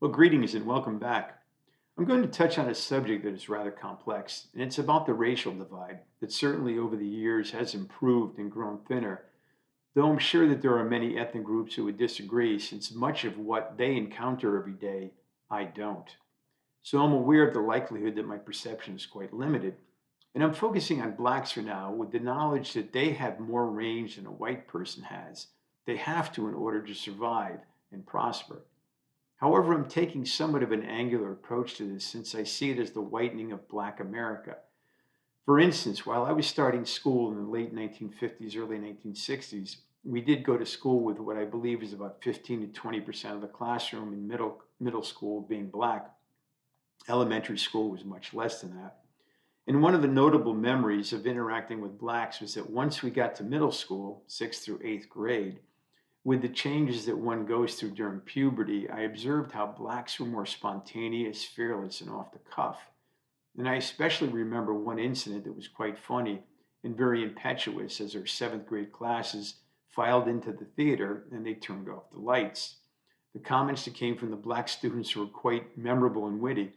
Well, greetings and welcome back. I'm going to touch on a subject that is rather complex, and it's about the racial divide that certainly over the years has improved and grown thinner, though I'm sure that there are many ethnic groups who would disagree since much of what they encounter every day, I don't. So I'm aware of the likelihood that my perception is quite limited, and I'm focusing on blacks for now with the knowledge that they have more range than a white person has. They have to in order to survive and prosper. However, I'm taking somewhat of an angular approach to this since I see it as the whitening of Black America. For instance, while I was starting school in the late 1950s, early 1960s, we did go to school with what I believe is about 15 to 20% of the classroom in middle school being black. Elementary school was much less than that. And one of the notable memories of interacting with blacks was that once we got to middle school, sixth through eighth grade, with the changes that one goes through during puberty, I observed how blacks were more spontaneous, fearless, and off the cuff. And I especially remember one incident that was quite funny and very impetuous as our seventh grade classes filed into the theater and they turned off the lights. The comments that came from the black students were quite memorable and witty,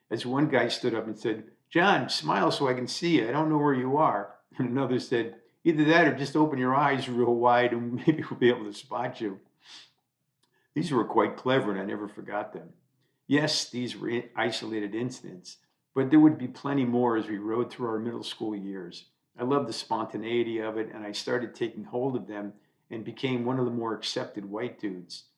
as one guy stood up and said, "John, smile so I can see you. I don't know where you are." And another said, "Either that or just open your eyes real wide and maybe we'll be able to spot you." These were quite clever and I never forgot them. Yes, these were isolated incidents, but there would be plenty more as we rode through our middle school years. I loved the spontaneity of it and I started taking hold of them and became one of the more accepted white dudes.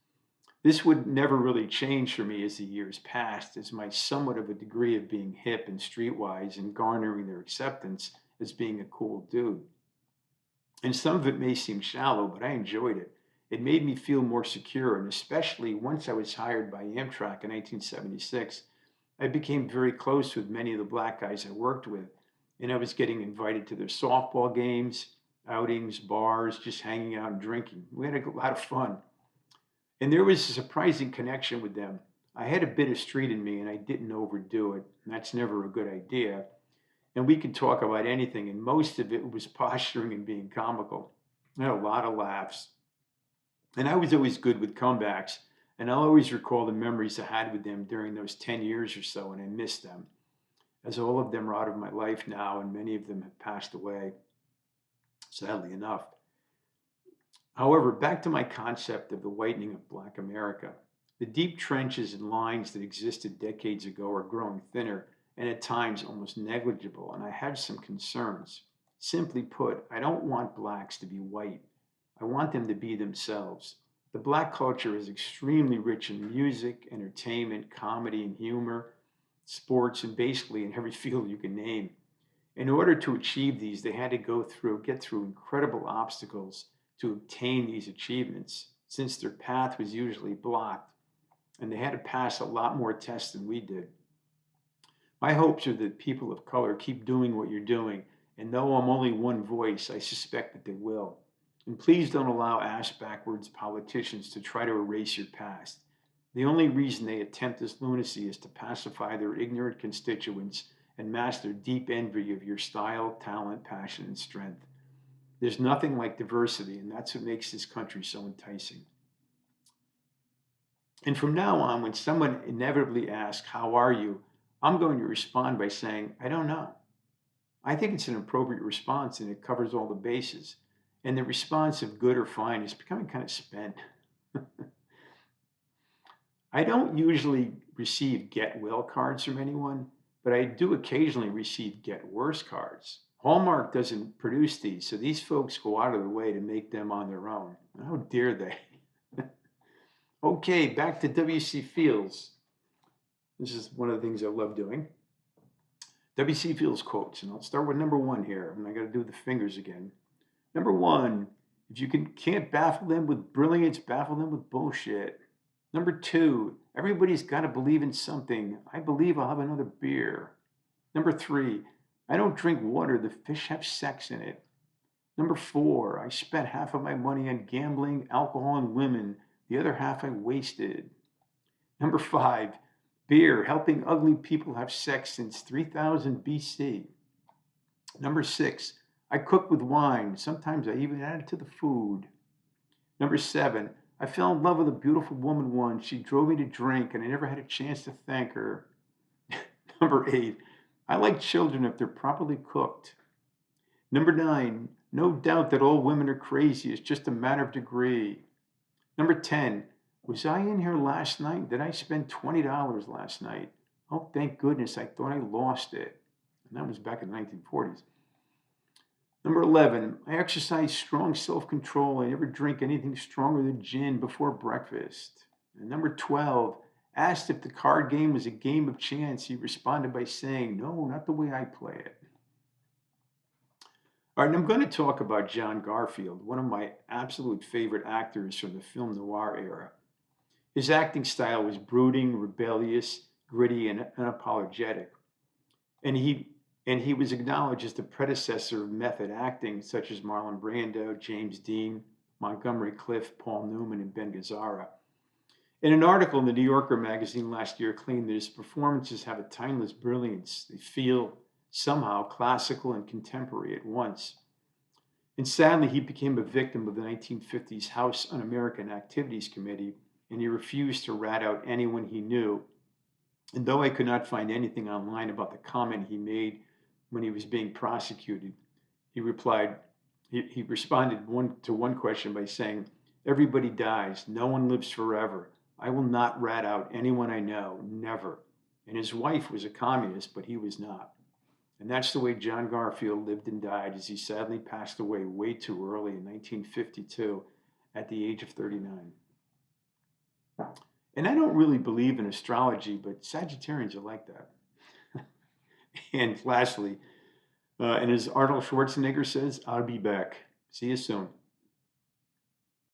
This would never really change for me as the years passed, as my somewhat of a degree of being hip and streetwise and garnering their acceptance as being a cool dude. And some of it may seem shallow, but I enjoyed it. It made me feel more secure, and especially once I was hired by Amtrak in 1976, I became very close with many of the black guys I worked with, and I was getting invited to their softball games, outings, bars, just hanging out and drinking. We had a lot of fun. And there was a surprising connection with them. I had a bit of street in me and I didn't overdo it. And that's never a good idea. And we could talk about anything, and most of it was posturing and being comical. I had a lot of laughs. And I was always good with comebacks. And I'll always recall the memories I had with them during those 10 years or so, and I miss them, as all of them are out of my life now, and many of them have passed away, sadly enough. However, back to my concept of the whitening of Black America. The deep trenches and lines that existed decades ago are growing thinner and at times almost negligible, and I have some concerns. Simply put, I don't want blacks to be white. I want them to be themselves. The black culture is extremely rich in music, entertainment, comedy, and humor, sports, and basically in every field you can name. In order to achieve these, they had to get through incredible obstacles to obtain these achievements, since their path was usually blocked, and they had to pass a lot more tests than we did. My hopes are that people of color keep doing what you're doing, and though I'm only one voice, I suspect that they will. And please don't allow ass backwards politicians to try to erase your past. The only reason they attempt this lunacy is to pacify their ignorant constituents and mask their deep envy of your style, talent, passion, and strength. There's nothing like diversity, and that's what makes this country so enticing. And from now on, when someone inevitably asks, "How are you?" I'm going to respond by saying, "I don't know." I think it's an appropriate response and it covers all the bases. And the response of good or fine is becoming kind of spent. I don't usually receive get well cards from anyone, but I do occasionally receive get worse cards. Hallmark doesn't produce these, so these folks go out of their way to make them on their own. How dare they? Okay, back to W.C. Fields. This is one of the things I love doing. W.C. Fields quotes, and I'll start with number one here, and I got to do the fingers again. Number one, if you can't baffle them with brilliance, baffle them with bullshit. Number two, everybody's got to believe in something. I believe I'll have another beer. Number three, I don't drink water. The fish have sex in it. Number four, I spent half of my money on gambling, alcohol, and women. The other half I wasted. Number five, beer, helping ugly people have sex since 3000 BC. Number six, I cook with wine. Sometimes I even add it to the food. Number seven, I fell in love with a beautiful woman once. She drove me to drink, and I never had a chance to thank her. Number 8, I like children if they're properly cooked. Number 9, no doubt that all women are crazy. It's just a matter of degree. Number 10, was I in here last night? Did I spend $20 last night? Oh, thank goodness. I thought I lost it. And that was back in the 1940s. Number 11, I exercise strong self control. I never drink anything stronger than gin before breakfast. And number 12, asked if the card game was a game of chance. He responded by saying, no, not the way I play it. All right, and I'm going to talk about John Garfield, one of my absolute favorite actors from the film noir era. His acting style was brooding, rebellious, gritty, and unapologetic. And he was acknowledged as the predecessor of method acting, such as Marlon Brando, James Dean, Montgomery Clift, Paul Newman, and Ben Gazzara. In an article in the New Yorker magazine last year claimed that his performances have a timeless brilliance. They feel somehow classical and contemporary at once. And sadly, he became a victim of the 1950s House Un-American Activities Committee, and he refused to rat out anyone he knew. And though I could not find anything online about the comment he made when he was being prosecuted, he replied, he responded to one question by saying, everybody dies. No one lives forever. I will not rat out anyone I know, never. And his wife was a communist, but he was not. And that's the way John Garfield lived and died, as he sadly passed away way too early in 1952 at the age of 39. And I don't really believe in astrology, but Sagittarians are like that. And lastly, and as Arnold Schwarzenegger says, I'll be back. See you soon.